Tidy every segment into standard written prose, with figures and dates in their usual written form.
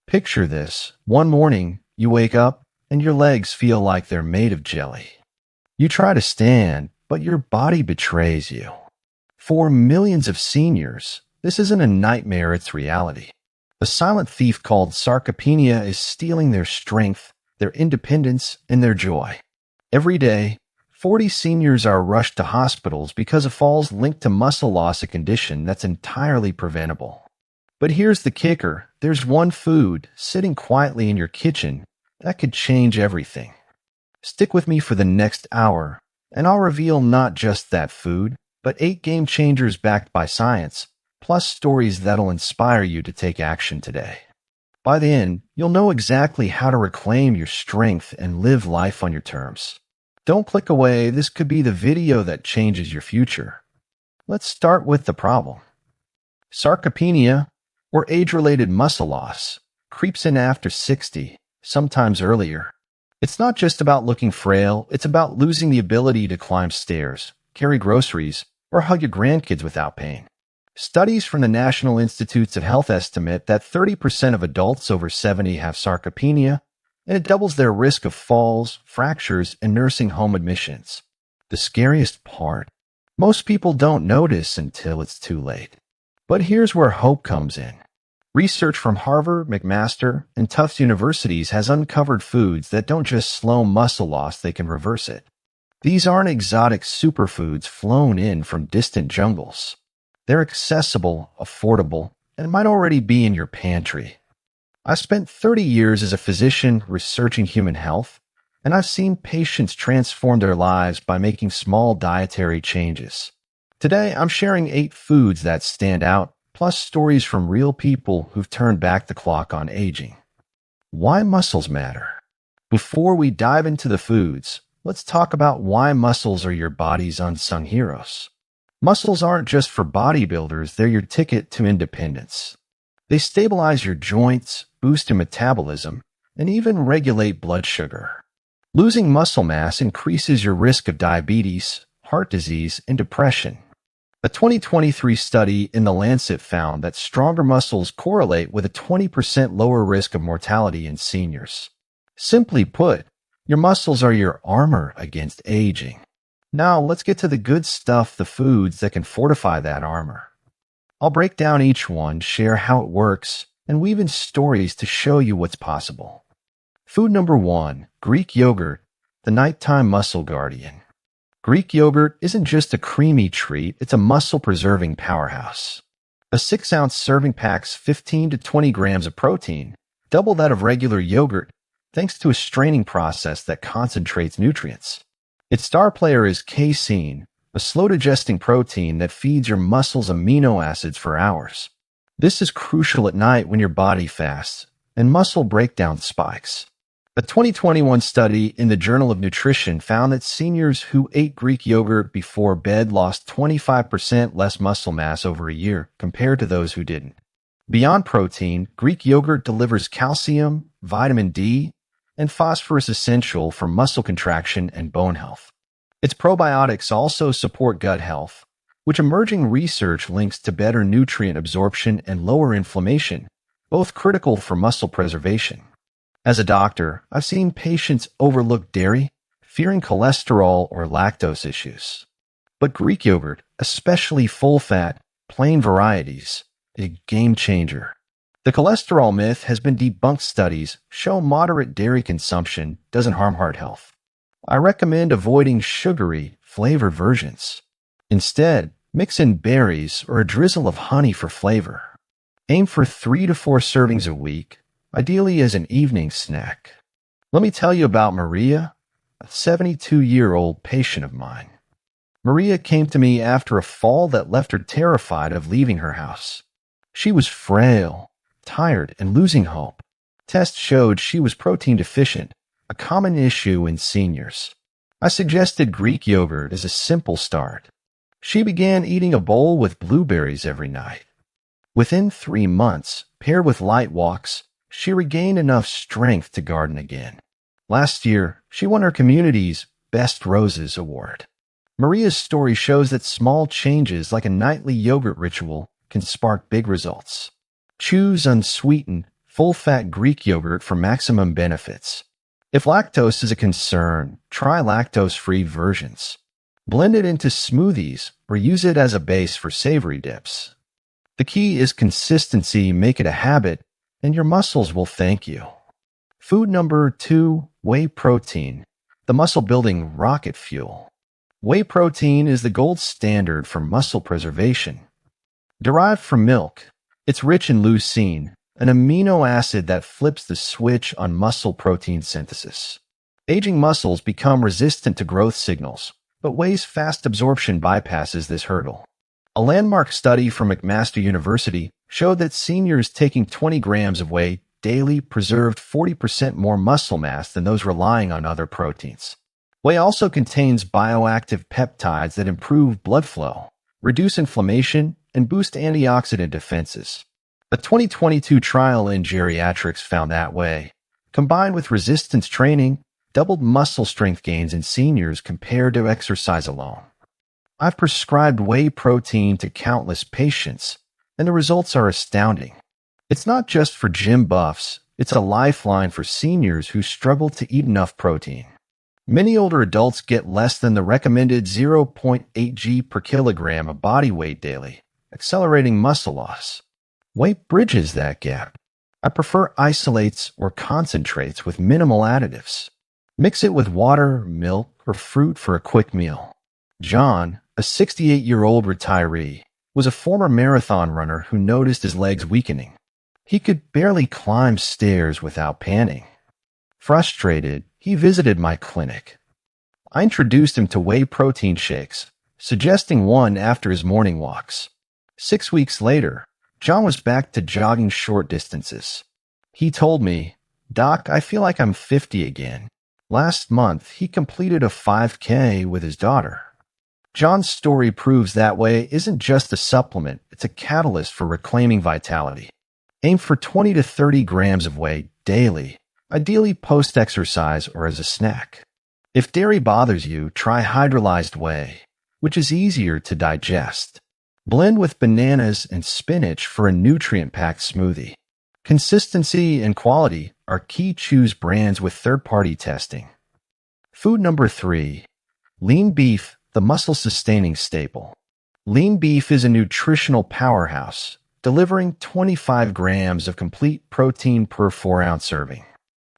Picture this. One morning, you wake up and your legs feel like they're made of jelly. You try to stand, but your body betrays you. For millions of seniors, this isn't a nightmare, it's reality. A silent thief called sarcopenia is stealing their strength, their independence, and their joy. Every day, 40 seniors are rushed to hospitals because of falls linked to muscle loss, a condition that's entirely preventable. But here's the kicker. There's one food sitting quietly in your kitchen that could change everything. Stick with me for the next hour, and I'll reveal not just that food, but 8 game changers backed by science, plus stories that'll inspire you to take action today. By the end, you'll know exactly how to reclaim your strength and live life on your terms. Don't click away, this could be the video that changes your future. Let's start with the problem. Sarcopenia, or age-related muscle loss, creeps in after 60, sometimes earlier. It's not just about looking frail, it's about losing the ability to climb stairs, carry groceries, or hug your grandkids without pain. Studies from the National Institutes of Health estimate that 30% of adults over 70 have sarcopenia, and it doubles their risk of falls, fractures, and nursing home admissions. The scariest part, most people don't notice until it's too late. But here's where hope comes in. Research from Harvard, McMaster, and Tufts universities has uncovered foods that don't just slow muscle loss, they can reverse it. These aren't exotic superfoods flown in from distant jungles. They're accessible, affordable, and might already be in your pantry. I've spent 30 years as a physician researching human health, and I've seen patients transform their lives by making small dietary changes. Today, I'm sharing 8 foods that stand out, plus stories from real people who've turned back the clock on aging. Why muscles matter? Before we dive into the foods, let's talk about why muscles are your body's unsung heroes. Muscles aren't just for bodybuilders, they're your ticket to independence. They stabilize your joints, boost your metabolism, and even regulate blood sugar. Losing muscle mass increases your risk of diabetes, heart disease, and depression. A 2023 study in The Lancet found that stronger muscles correlate with a 20% lower risk of mortality in seniors. Simply put, your muscles are your armor against aging. Now let's get to the good stuff, the foods that can fortify that armor. I'll break down each one, share how it works, and weave in stories to show you what's possible. Food number 1, Greek yogurt, the nighttime muscle guardian. Greek yogurt isn't just a creamy treat, it's a muscle-preserving powerhouse. A 6-ounce serving packs 15 to 20 grams of protein, double that of regular yogurt, thanks to a straining process that concentrates nutrients. Its star player is casein, a slow-digesting protein that feeds your muscles amino acids for hours. This is crucial at night when your body fasts and muscle breakdown spikes. A 2021 study in the Journal of Nutrition found that seniors who ate Greek yogurt before bed lost 25% less muscle mass over a year compared to those who didn't. Beyond protein, Greek yogurt delivers calcium, vitamin D, and phosphorus, essential for muscle contraction and bone health. Its probiotics also support gut health, which emerging research links to better nutrient absorption and lower inflammation, both critical for muscle preservation. As a doctor, I've seen patients overlook dairy, fearing cholesterol or lactose issues. But Greek yogurt, especially full-fat, plain varieties, is a game changer. The cholesterol myth has been debunked. Studies show moderate dairy consumption doesn't harm heart health. I recommend avoiding sugary, flavored versions. Instead, mix in berries or a drizzle of honey for flavor. Aim for 3 to 4 servings a week, ideally as an evening snack. Let me tell you about Maria, a 72-year-old patient of mine. Maria came to me after a fall that left her terrified of leaving her house. She was frail, tired, and losing hope. Tests showed she was protein deficient, a common issue in seniors. I suggested Greek yogurt as a simple start. She began eating a bowl with blueberries every night. Within 3 months, paired with light walks, she regained enough strength to garden again. Last year, she won her community's Best Roses Award. Maria's story shows that small changes like a nightly yogurt ritual can spark big results. Choose unsweetened, full-fat Greek yogurt for maximum benefits. If lactose is a concern, try lactose-free versions. Blend it into smoothies or use it as a base for savory dips. The key is consistency, make it a habit, and your muscles will thank you. Food number 2, whey protein, the muscle-building rocket fuel. Whey protein is the gold standard for muscle preservation. Derived from milk, it's rich in leucine, an amino acid that flips the switch on muscle protein synthesis. Aging muscles become resistant to growth signals, but whey's fast absorption bypasses this hurdle. A landmark study from McMaster University showed that seniors taking 20 grams of whey daily preserved 40% more muscle mass than those relying on other proteins. Whey also contains bioactive peptides that improve blood flow, reduce inflammation, and boost antioxidant defenses. A 2022 trial in geriatrics found that whey, combined with resistance training, doubled muscle strength gains in seniors compared to exercise alone. I've prescribed whey protein to countless patients, and the results are astounding. It's not just for gym buffs, it's a lifeline for seniors who struggle to eat enough protein. Many older adults get less than the recommended 0.8 g per kilogram of body weight daily, accelerating muscle loss. Whey bridges that gap. I prefer isolates or concentrates with minimal additives. Mix it with water, milk, or fruit for a quick meal. John, a 68-year-old retiree, was a former marathon runner who noticed his legs weakening. He could barely climb stairs without panting. Frustrated, he visited my clinic. I introduced him to whey protein shakes, suggesting one after his morning walks. 6 weeks later, John was back to jogging short distances. He told me, "Doc, I feel like I'm 50 again." Last month, he completed a 5K with his daughter. John's story proves that whey isn't just a supplement, it's a catalyst for reclaiming vitality. Aim for 20 to 30 grams of whey daily, ideally post-exercise or as a snack. If dairy bothers you, try hydrolyzed whey, which is easier to digest. Blend with bananas and spinach for a nutrient-packed smoothie. Consistency and quality are key. Choose brands with third-party testing. Food number 3, lean beef, the muscle-sustaining staple. Lean beef is a nutritional powerhouse, delivering 25 grams of complete protein per 4-ounce serving.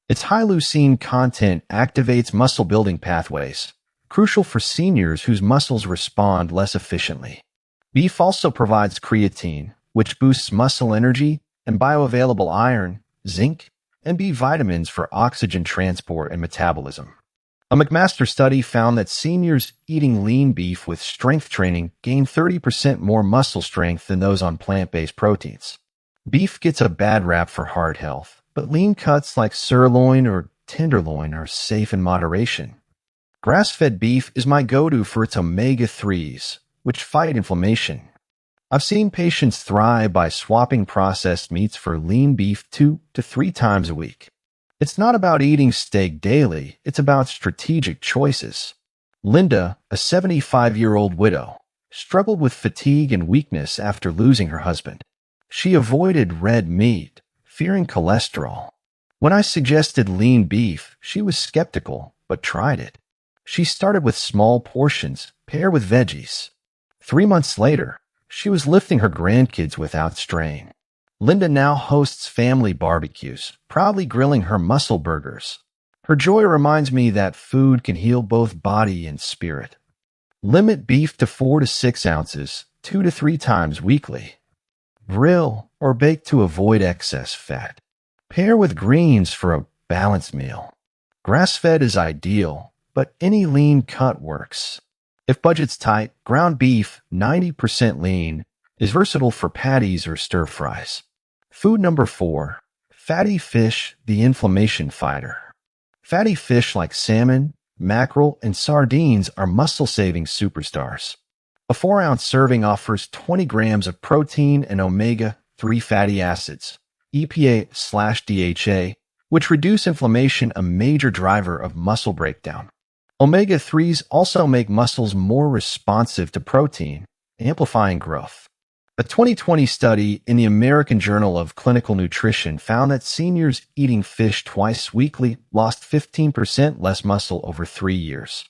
Its high leucine content activates muscle-building pathways, crucial for seniors whose muscles respond less efficiently. Beef also provides creatine, which boosts muscle energy, and bioavailable iron, zinc, and B vitamins for oxygen transport and metabolism. A McMaster study found that seniors eating lean beef with strength training gain 30% more muscle strength than those on plant-based proteins. Beef gets a bad rap for heart health, but lean cuts like sirloin or tenderloin are safe in moderation. Grass-fed beef is my go-to for its omega-3s, which fight inflammation. I've seen patients thrive by swapping processed meats for lean beef 2 to 3 times a week. It's not about eating steak daily, it's about strategic choices. Linda, a 75-year-old widow, struggled with fatigue and weakness after losing her husband. She avoided red meat, fearing cholesterol. When I suggested lean beef, she was skeptical, but tried it. She started with small portions, paired with veggies. 3 months later, she was lifting her grandkids without strain. Linda now hosts family barbecues, proudly grilling her muscle burgers. Her joy reminds me that food can heal both body and spirit. Limit beef to 4 to 6 ounces, 2 to 3 times weekly. Grill or bake to avoid excess fat. Pair with greens for a balanced meal. Grass-fed is ideal, but any lean cut works. If budget's tight, ground beef, 90% lean, is versatile for patties or stir-fries. Food number 4, fatty fish, the inflammation fighter. Fatty fish like salmon, mackerel, and sardines are muscle-saving superstars. A 4-ounce serving offers 20 grams of protein and omega-3 fatty acids, EPA/DHA, which reduce inflammation, a major driver of muscle breakdown. Omega-3s also make muscles more responsive to protein, amplifying growth. A 2020 study in the American Journal of Clinical Nutrition found that seniors eating fish twice weekly lost 15% less muscle over 3 years.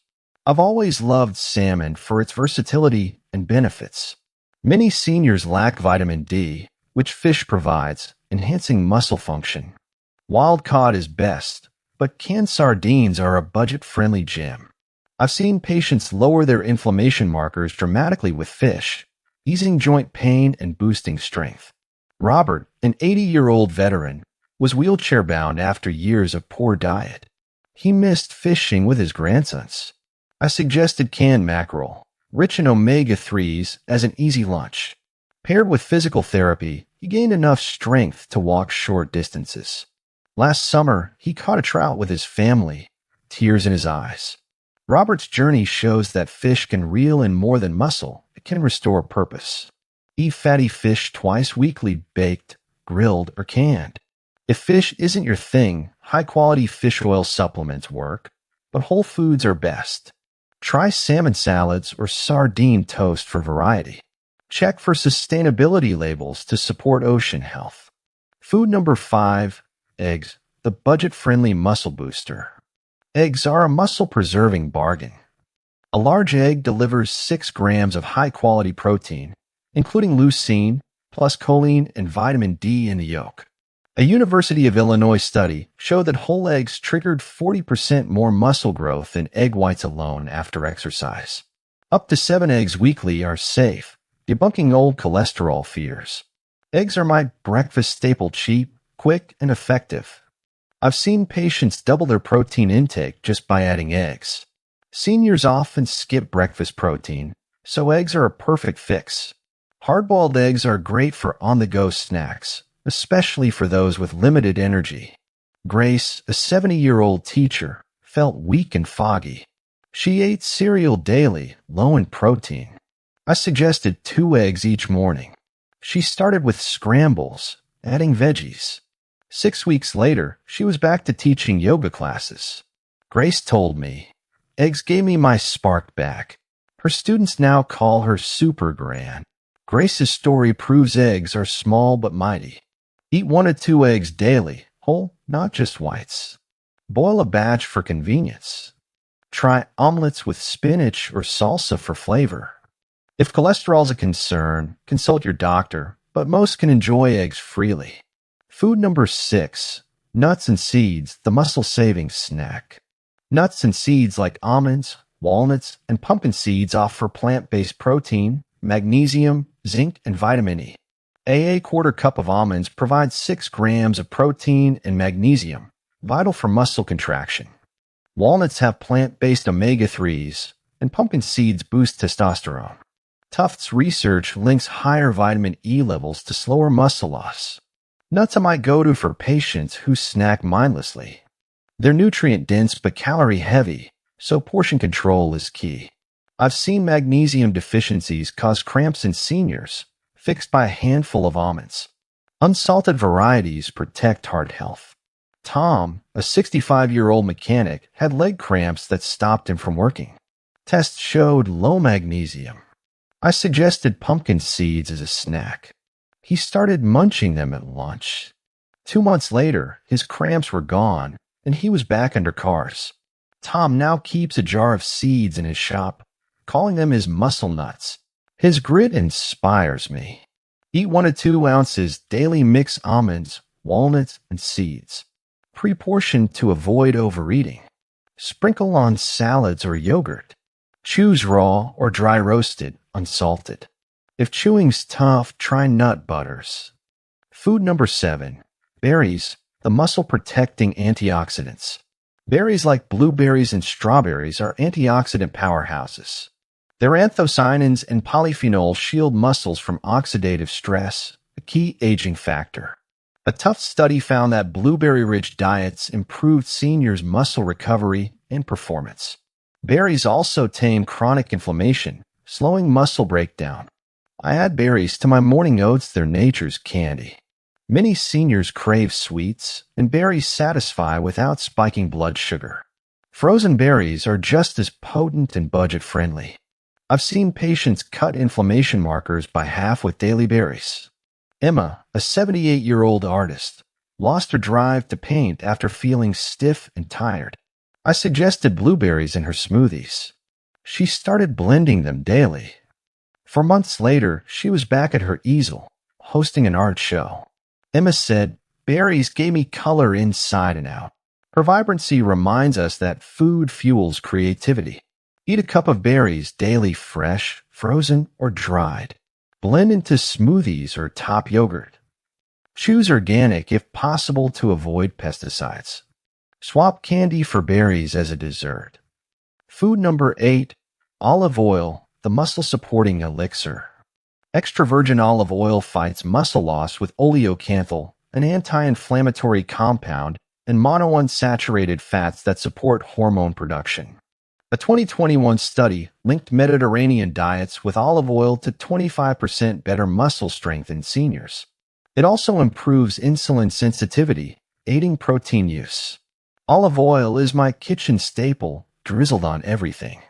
I've always loved salmon for its versatility and benefits. Many seniors lack vitamin D, which fish provides, enhancing muscle function. Wild caught is best, but canned sardines are a budget-friendly gem. I've seen patients lower their inflammation markers dramatically with fish, easing joint pain and boosting strength. Robert, an 80-year-old veteran, was wheelchair-bound after years of poor diet. He missed fishing with his grandsons. I suggested canned mackerel, rich in omega-3s, as an easy lunch. Paired with physical therapy, he gained enough strength to walk short distances. Last summer, he caught a trout with his family, tears in his eyes. Robert's journey shows that fish can reel in more than muscle. It can restore purpose. Eat fatty fish twice weekly, baked, grilled, or canned. If fish isn't your thing, high-quality fish oil supplements work, but whole foods are best. Try salmon salads or sardine toast for variety. Check for sustainability labels to support ocean health. Food number 5, eggs, the budget-friendly muscle booster. Eggs are a muscle-preserving bargain. A large egg delivers 6 grams of high-quality protein, including leucine, plus choline and vitamin D in the yolk. A University of Illinois study showed that whole eggs triggered 40% more muscle growth than egg whites alone after exercise. Up to 7 eggs weekly are safe, debunking old cholesterol fears. Eggs are my breakfast staple, cheap, quick, and effective. I've seen patients double their protein intake just by adding eggs. Seniors often skip breakfast protein, so eggs are a perfect fix. Hard-boiled eggs are great for on-the-go snacks, especially for those with limited energy. Grace, a 70-year-old teacher, felt weak and foggy. She ate cereal daily, low in protein. I suggested 2 eggs each morning. She started with scrambles, adding veggies. 6 weeks later, she was back to teaching yoga classes. Grace told me, "Eggs gave me my spark back." Her students now call her Super Gran. Grace's story proves eggs are small but mighty. Eat 1 to 2 eggs daily, whole, not just whites. Boil a batch for convenience. Try omelets with spinach or salsa for flavor. If cholesterol is a concern, consult your doctor, but most can enjoy eggs freely. Food number 6, nuts and seeds, the muscle-saving snack. Nuts and seeds like almonds, walnuts, and pumpkin seeds offer plant-based protein, magnesium, zinc, and vitamin E. A quarter cup of almonds provides 6 grams of protein and magnesium, vital for muscle contraction. Walnuts have plant-based omega-3s, and pumpkin seeds boost testosterone. Tufts research links higher vitamin E levels to slower muscle loss. Nuts are my go-to for patients who snack mindlessly. They're nutrient-dense but calorie-heavy, so portion control is key. I've seen magnesium deficiencies cause cramps in seniors, fixed by a handful of almonds. Unsalted varieties protect heart health. Tom, a 65-year-old mechanic, had leg cramps that stopped him from working. Tests showed low magnesium. I suggested pumpkin seeds as a snack. He started munching them at lunch. 2 months later, his cramps were gone, and he was back under cars. Tom now keeps a jar of seeds in his shop, calling them his muscle nuts. His grit inspires me. Eat 1 to 2 ounces daily. Mix almonds, walnuts, and seeds. Pre-portion to avoid overeating. Sprinkle on salads or yogurt. Choose raw or dry roasted, unsalted. If chewing's tough, try nut butters. Food number 7, berries, the muscle-protecting antioxidants. Berries like blueberries and strawberries are antioxidant powerhouses. Their anthocyanins and polyphenols shield muscles from oxidative stress, a key aging factor. A Tufts study found that blueberry-rich diets improved seniors' muscle recovery and performance. Berries also tame chronic inflammation, slowing muscle breakdown. I add berries to my morning oats. They're nature's candy. Many seniors crave sweets, and berries satisfy without spiking blood sugar. Frozen berries are just as potent and budget-friendly. I've seen patients cut inflammation markers by half with daily berries. Emma, a 78-year-old artist, lost her drive to paint after feeling stiff and tired. I suggested blueberries in her smoothies. She started blending them daily. 4 months later, she was back at her easel, hosting an art show. Emma said, "Berries gave me color inside and out." Her vibrancy reminds us that food fuels creativity. Eat a cup of berries daily, fresh, frozen, or dried. Blend into smoothies or top yogurt. Choose organic if possible to avoid pesticides. Swap candy for berries as a dessert. Food number 8, olive oil, the muscle-supporting elixir. Extra virgin olive oil fights muscle loss with oleocanthal, an anti-inflammatory compound, and monounsaturated fats that support hormone production. A 2021 study linked Mediterranean diets with olive oil to 25% better muscle strength in seniors. It also improves insulin sensitivity, aiding protein use. Olive oil is my kitchen staple, drizzled on everything.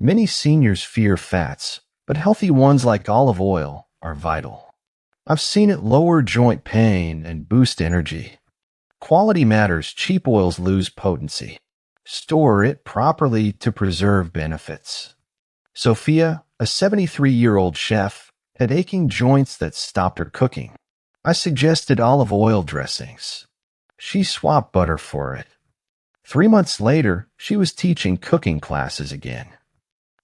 Many seniors fear fats, but healthy ones like olive oil are vital. I've seen it lower joint pain and boost energy. Quality matters. Cheap oils lose potency. Store it properly to preserve benefits. Sophia, a 73-year-old chef, had aching joints that stopped her cooking. I suggested olive oil dressings. She swapped butter for it. 3 months later, she was teaching cooking classes again.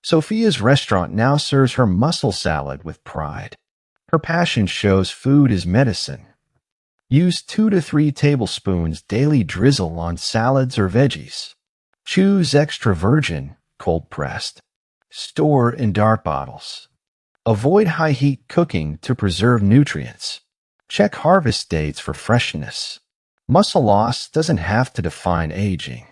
Sophia's restaurant now serves her mussel salad with pride. Her passion shows food is medicine. Use 2 to 3 tablespoons daily drizzle on salads or veggies. Choose extra virgin, cold-pressed. Store in dark bottles. Avoid high-heat cooking to preserve nutrients. Check harvest dates for freshness. Muscle loss doesn't have to define aging.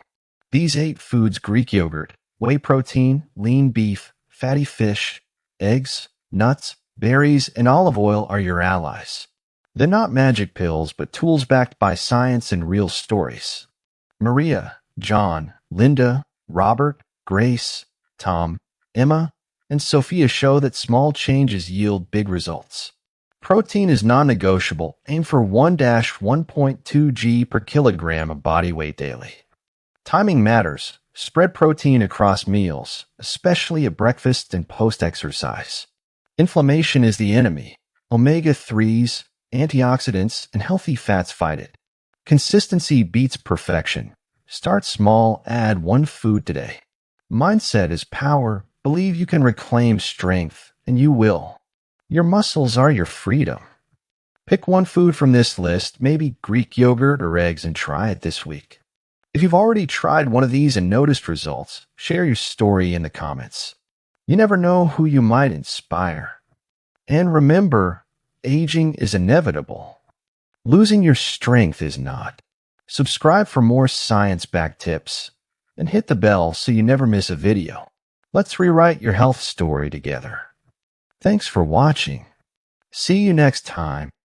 These 8 foods: Greek yogurt, whey protein, lean beef, fatty fish, eggs, nuts, berries, and olive oil are your allies. They're not magic pills, but tools backed by science and real stories. Maria, John, Linda, Robert, Grace, Tom, Emma, and Sophia show that small changes yield big results. Protein is non-negotiable. Aim for 1-1.2 g per kilogram of body weight daily. Timing matters. Spread protein across meals, especially at breakfast and post-exercise. Inflammation is the enemy. Omega-3s, antioxidants, and healthy fats fight it. Consistency beats perfection. Start small, add 1 food today. Mindset is power. Believe you can reclaim strength, and you will. Your muscles are your freedom. Pick 1 food from this list, maybe Greek yogurt or eggs, and try it this week. If you've already tried one of these and noticed results, share your story in the comments. You never know who you might inspire. And remember, aging is inevitable. Losing your strength is not. Subscribe for more science-backed tips, and hit the bell so you never miss a video. Let's rewrite your health story together. Thanks for watching. See you next time.